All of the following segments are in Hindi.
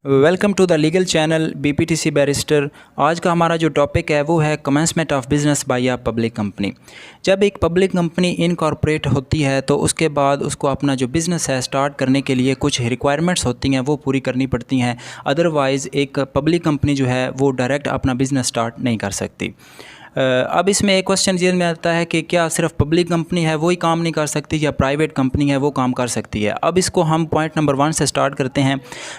Welcome to the legal channel BPTC barrister. आज का हमारा जो टॉपिक है वो है commencement of business by a public company. जब एक पब्लिक कंपनी इनकॉर्पोरेट होती है तो उसके बाद उसको अपना जो बिज़नेस है स्टार्ट करने के लिए कुछ रिक्वायरमेंट्स होती हैं वो पूरी करनी पड़ती हैं। अदरवाइज़ एक पब्लिक कंपनी जो है वो डायरेक्ट अपना बिज़नेस स्टार्ट नहीं कर सकती। अब इसमें एक क्वेश्चन जेल में आता है कि क्या सिर्फ पब्लिक कंपनी है वही काम नहीं कर सकती या प्राइवेट कंपनी है वो काम कर सकती है। अब इसको हम पॉइंट नंबर 1 से स्टार्ट करते हैं।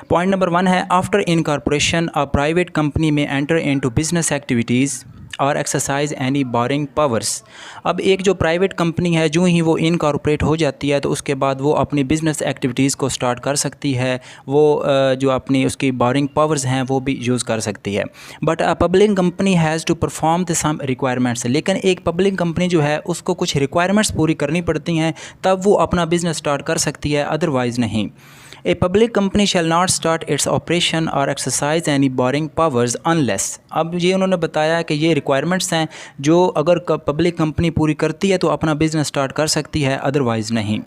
पॉइंट नंबर 1 है after incorporation a private company में एंटर इनटू बिजनेस एक्टिविटीज़ और एक्सरसाइज एनी बोरिंग पावर्स। अब एक जो प्राइवेट कंपनी है जो ही वो इनकॉर्पोरेट हो जाती है तो उसके बाद वो अपनी बिज़नेस एक्टिविटीज़ को स्टार्ट कर सकती है। वो जो अपनी उसकी बोरिंग पावर्स हैं वो भी यूज़ कर सकती है। But a public company has to perform the some requirements. लेकिन एक पब्लिक कंपनी जो है उसको कुछ रिक्वायरमेंट्स पूरी करनी पड़ती हैं तब वो अपना बिज़नेस स्टार्ट कर सकती है, अदरवाइज़ नहीं। A public company shall not start its operation और exercise any borrowing powers unless. अब ये उन्होंने बताया कि ये रिक्वायरमेंट्स हैं जो अगर पब्लिक कंपनी पूरी करती है तो अपना बिज़नेस स्टार्ट कर सकती है, अदरवाइज़ नहीं।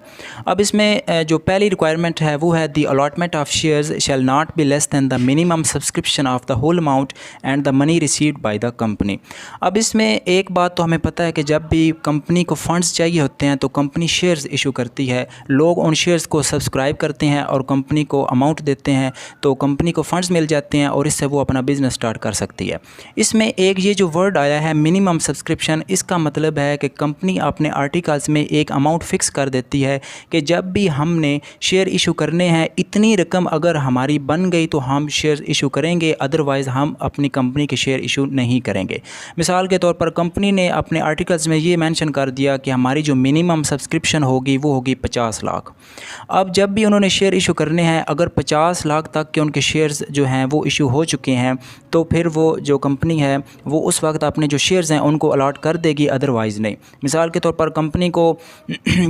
अब इसमें जो पहली रिक्वायरमेंट है वो है the allotment of shares shall not be less than the minimum subscription of the whole amount and the money received by the company. अब इसमें एक बात तो हमें पता है कि जब भी कंपनी को फंड्स चाहिए होते हैं तो कंपनी शेयर्स इशू करती है। लोग उन शेयर्स को सब्सक्राइब करते हैं और कंपनी को अमाउंट देते हैं तो कंपनी को फंड्स मिल जाते हैं और इससे वो अपना बिज़नेस स्टार्ट कर सकती है। इसमें एक ये जो वर्ड आया है मिनिमम सब्सक्रिप्शन, इसका मतलब है कि कंपनी अपने आर्टिकल्स में एक अमाउंट फ़िक्स कर देती है कि जब भी हमने शेयर इशू करने हैं इतनी रकम अगर हमारी बन गई तो हम शेयर इशू करेंगे, अदरवाइज़ हम अपनी कंपनी के शेयर इशू नहीं करेंगे। मिसाल के तौर पर कंपनी ने अपने आर्टिकल्स में ये मेंशन कर दिया कि हमारी जो मिनिमम सब्सक्रिप्शन होगी वो होगी 50 लाख। अब जब भी उन्होंने शेयर इशू करने हैं अगर 50 लाख तक के उनके शेयर्स जो हैं वो इशू हो चुके हैं तो फिर वो जो कंपनी है वो उस वक्त अपने जो शेयर्स हैं उनको अलॉट कर देगी, अदरवाइज़ नहीं। मिसाल के तौर पर कंपनी को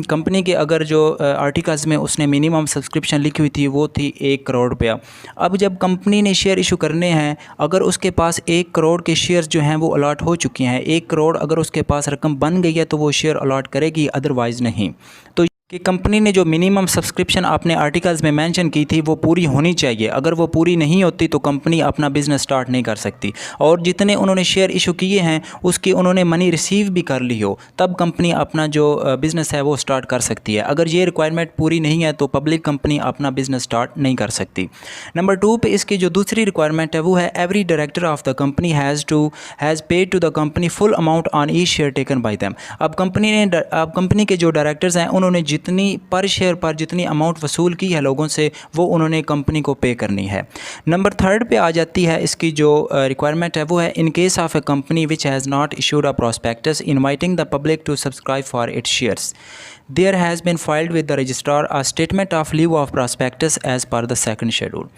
कंपनी के अगर जो आर्टिकल्स में उसने मिनिमम सब्सक्रिप्शन लिखी हुई थी वो थी 1 करोड़ रुपया। अब जब कंपनी ने शेयर इशू करने हैं अगर उसके पास 1 करोड़ के शेयर्स जो हैं वो अलॉट हो चुके हैं, 1 करोड़ अगर उसके पास रकम बन गई है तो वो शेयर अलॉट करेगी, अदरवाइज़ नहीं। तो कि कंपनी ने जो मिनिमम सब्सक्रिप्शन आपने आर्टिकल्स में मेंशन की थी वो पूरी होनी चाहिए। अगर वो पूरी नहीं होती तो कंपनी अपना बिज़नेस स्टार्ट नहीं कर सकती। और जितने उन्होंने शेयर इशू किए हैं उसकी उन्होंने मनी रिसीव भी कर ली हो तब कंपनी अपना जो बिज़नेस है वो स्टार्ट कर सकती है। अगर ये रिक्वायरमेंट पूरी नहीं है तो पब्लिक कंपनी अपना बिज़नेस स्टार्ट नहीं कर सकती। नंबर 2 पे इसकी जो दूसरी रिक्वायरमेंट है वो है every director of the company has paid to the company full amount on each share taken by them. अब कंपनी के जो डायरेक्टर्स हैं उन्होंने जितनी पर शेयर पर जितनी अमाउंट वसूल की है लोगों से वो उन्होंने कंपनी को पे करनी है। नंबर 3 पे आ जाती है इसकी जो रिक्वायरमेंट है वो है in case of a company which has not issued a prospectus inviting the public to subscribe for its shares there has been filed with the registrar a statement of lieu of prospectus as per the second schedule.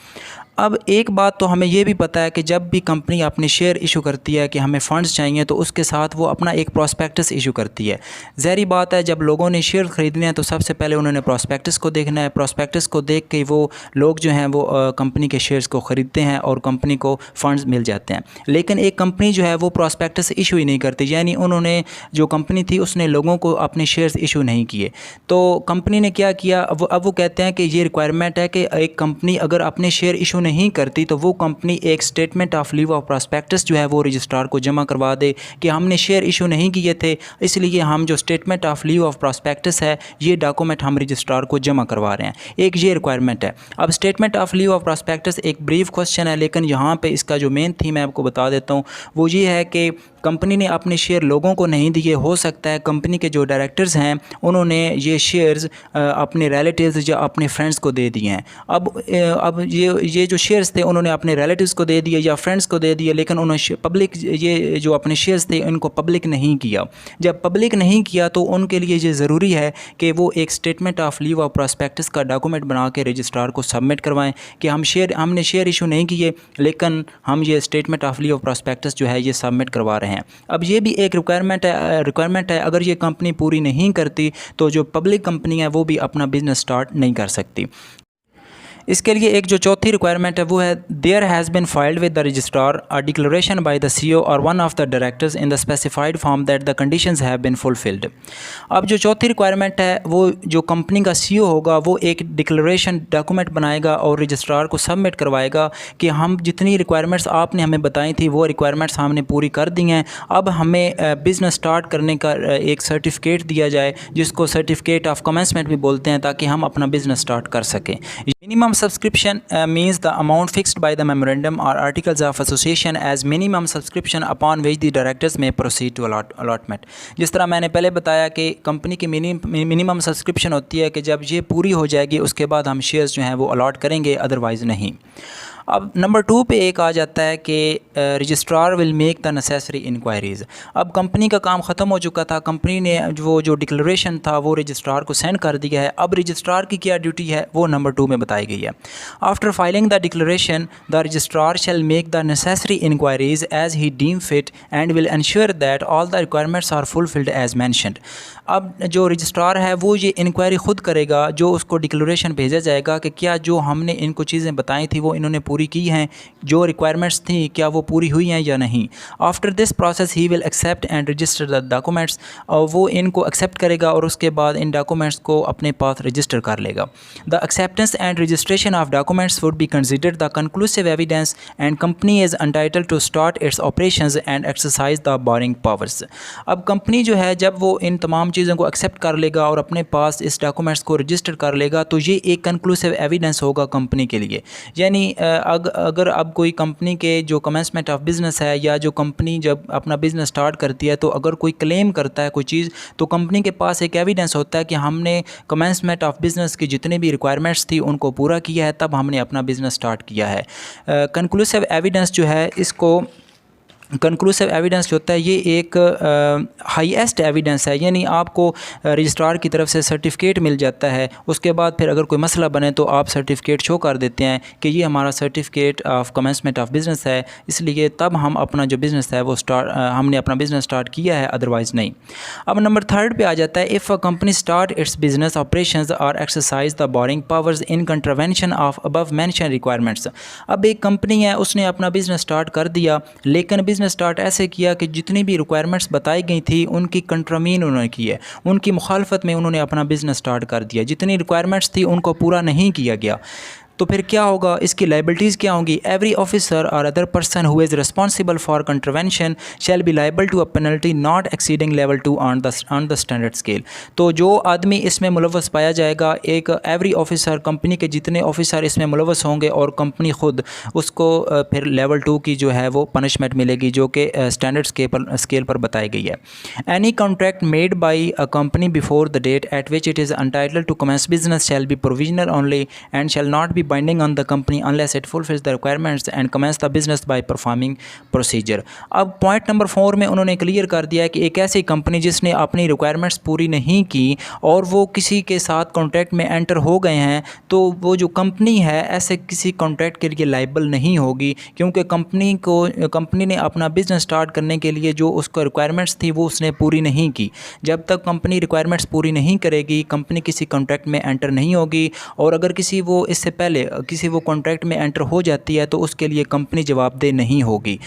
अब एक बात तो हमें ये भी पता है कि जब भी कंपनी अपने शेयर इशू करती है कि हमें फ़ंड्स चाहिए तो उसके साथ वो अपना एक प्रॉस्पेक्टस इशू करती है। ज़ाहिर बात है जब लोगों ने शेयर ख़रीदने हैं तो सबसे पहले उन्होंने प्रॉस्पेक्टस को देखना है। प्रॉस्पेक्टस को देख के वो लोग जो हैं वो कंपनी के शेयर्स को ख़रीदते हैं और कंपनी को फ़ंड्स मिल जाते हैं। लेकिन एक कंपनी जो है वो प्रॉस्पेक्टस इशू ही नहीं करती, यानी उन्होंने जो कंपनी थी उसने लोगों को अपने शेयर्स इशू नहीं किए। तो कंपनी ने क्या किया, अब वो कहते हैं कि ये रिक्वायरमेंट है कि एक कंपनी अगर अपने शेयर इशू नहीं करती तो वो कंपनी एक statement of lieu of prospectus जो है वो रजिस्ट्रार को जमा करवा दे कि हमने शेयर इशू नहीं किए थे, इसलिए हम जो statement of lieu of prospectus है ये डॉक्यूमेंट हम रजिस्ट्रार को जमा करवा रहे हैं। एक ये रिक्वायरमेंट है। अब statement of lieu of prospectus एक ब्रीफ क्वेश्चन है लेकिन यहाँ पे इसका जो मेन थीम है आपको बता देता हूँ वो ये है कि कंपनी ने अपने शेयर लोगों को नहीं दिए। हो सकता है कंपनी के जो डायरेक्टर्स हैं उन्होंने ये शेयर्स अपने रिलेटिव्स या अपने फ्रेंड्स को दे दिए हैं। अब ये जो शेयर्स थे उन्होंने अपने रिलेटिव्स को दे दिए या फ्रेंड्स को दे दिए, लेकिन उन्होंने पब्लिक ये जो अपने शेयर्स थे इनको पब्लिक नहीं किया। जब पब्लिक नहीं किया तो उनके लिए ये ज़रूरी है कि वो एक statement of lieu of prospectus का डॉक्यूमेंट बना के रजिस्ट्रार को सबमिट करवाएं कि हमने शेयर इशू नहीं किए लेकिन हम ये statement of lieu of prospectus जो है ये सबमिट करवा रहे हैं। अब ये भी एक रिक्वायरमेंट है। अगर ये कंपनी पूरी नहीं करती तो जो पब्लिक कंपनी है वो भी अपना बिज़नेस स्टार्ट नहीं कर सकती। इसके लिए एक जो चौथी रिक्वायरमेंट है वो है there has been filed with the registrar a declaration by the CEO और one of the directors in the specified form that the conditions have been fulfilled. अब जो चौथी रिक्वायरमेंट है वो जो कंपनी का सीईओ होगा वो एक डिक्लेरेशन डॉक्यूमेंट बनाएगा और रजिस्ट्रार को सबमिट करवाएगा कि हम जितनी रिक्वायरमेंट्स आपने हमें बताई थी वो रिक्वायरमेंट्स हमने पूरी कर दी हैं, अब हमें बिज़नेस स्टार्ट करने का एक सर्टिफिकेट दिया जाए जिसको सर्टिफिकेट ऑफ कमेंसमेंट भी बोलते हैं, ताकि हम अपना बिज़नेस स्टार्ट कर सकें। Minimum subscription means the amount fixed by the memorandum और articles of association as minimum subscription upon which the directors may proceed to allotment. जिस तरह मैंने पहले बताया कि कंपनी की मिनिमम सब्सक्रिप्शन होती है कि जब ये पूरी हो जाएगी उसके बाद हम शेयर्स जो हैं वो अलॉट करेंगे, अदरवाइज़ नहीं। अब नंबर 2 पे एक आ जाता है कि registrar will make the necessary enquiries. अब कंपनी का काम ख़त्म हो चुका था, कंपनी ने जो डिक्लेरेशन था वो रजिस्ट्रार को सेंड कर दिया है। अब रजिस्ट्रार की क्या ड्यूटी है वो नंबर 2 में बताई गई है। After filing the declaration the registrar shall make the necessary inquiries as he deem fit and will ensure that all the requirements are fulfilled as mentioned. अब जो रजिस्ट्रार है वो ये इंक्वायरी ख़ुद करेगा, जो उसको डिक्लेरेशन भेजा जाएगा कि क्या जो हमने इनको चीज़ें बताई थी वो इन्होंने पूरी की हैं, जो रिक्वायरमेंट्स थी क्या वो पूरी हुई हैं या नहीं। After this process he will accept and register the documents, और वो इनको एक्सेप्ट करेगा और उसके बाद इन डॉक्यूमेंट्स को अपने पास रजिस्टर कर लेगा। The acceptance and registration of documents would be considered the conclusive evidence and company is entitled to start its operations and exercise the borrowing powers. अब कंपनी जो है जब वो इन तमाम चीज़ों को एक्सेप्ट कर लेगा और अपने पास इस डॉक्यूमेंट्स को रजिस्टर कर लेगा तो ये एक कंक्लूसिव एविडेंस होगा कंपनी के लिए। यानी अगर अब कोई कंपनी के जो कमेंसमेंट ऑफ बिज़नेस है या जो कंपनी जब अपना बिज़नेस स्टार्ट करती है तो अगर कोई क्लेम करता है कोई चीज़ तो कंपनी के पास एक एविडेंस होता है कि हमने कमेंसमेंट ऑफ बिज़नेस की जितनी भी रिक्वायरमेंट्स थी उनको पूरा किया है, तब हमने अपना बिज़नेस स्टार्ट किया है। कंक्लूसिव एविडेंस जो है इसको कंक्लूसिव एविडेंस जो होता है ये एक हाईएस्ट एविडेंस है, यानी आपको रजिस्ट्रार की तरफ से सर्टिफिकेट मिल जाता है। उसके बाद फिर अगर कोई मसला बने तो आप सर्टिफिकेट शो कर देते हैं कि ये हमारा certificate of commencement of business है, इसलिए तब हम अपना जो बिज़नेस है वो हमने अपना बिज़नेस स्टार्ट किया है, अदरवाइज़ नहीं। अब नंबर 3 पे आ जाता है if a company start its business operations और exercise the borrowing powers in contravention of above mention requirements. अब एक कंपनी है उसने अपना बिज़नेस स्टार्ट कर दिया, लेकिन बिज़नेस स्टार्ट ऐसे किया कि जितनी भी रिक्वायरमेंट्स बताई गई थी उनकी कंट्रामीन उन्होंने की है, उनकी मुखालफत में उन्होंने अपना बिज़नेस स्टार्ट कर दिया, जितनी रिक्वायरमेंट्स थी उनको पूरा नहीं किया गया। तो फिर क्या होगा, इसकी लाइबिलिटीज़ क्या होंगी। एवरी ऑफिसर और other person who is responsible for contravention shall be liable to a penalty not exceeding level 2 on the standard scale. तो जो आदमी इसमें मुलव्वस पाया जाएगा, एक एवरी ऑफिसर, कंपनी के जितने ऑफिसर इसमें मुलव्वस होंगे और कंपनी ख़ुद उसको फिर लेवल 2 की जो है वो पनिशमेंट मिलेगी, जो कि स्टैंडर्ड स्केल पर बताई गई है। Any contract made by a company before the date at which it is entitled to commence business shall be provisional only and shall not be binding on the company unless it fulfills the requirements and commence the business by performing procedure। अब पॉइंट नंबर 4 में उन्होंने क्लियर कर दिया है कि एक ऐसी कंपनी जिसने अपनी रिक्वायरमेंट्स पूरी नहीं की और वो किसी के साथ कॉन्ट्रैक्ट में एंटर हो गए हैं, तो वो जो कंपनी है ऐसे किसी कॉन्ट्रैक्ट के लिए लाइबल नहीं होगी, क्योंकि कंपनी ने अपना बिजनेस स्टार्ट करने के लिए जो उसको रिक्वायरमेंट्स थी वो उसने पूरी नहीं की। जब तक कंपनी रिक्वायरमेंट्स पूरी नहीं करेगी कंपनी किसी कॉन्ट्रैक्ट में एंटर नहीं होगी, और अगर किसी वो कॉन्ट्रैक्ट में एंटर हो जाती है तो उसके लिए कंपनी जवाबदेह नहीं होगी।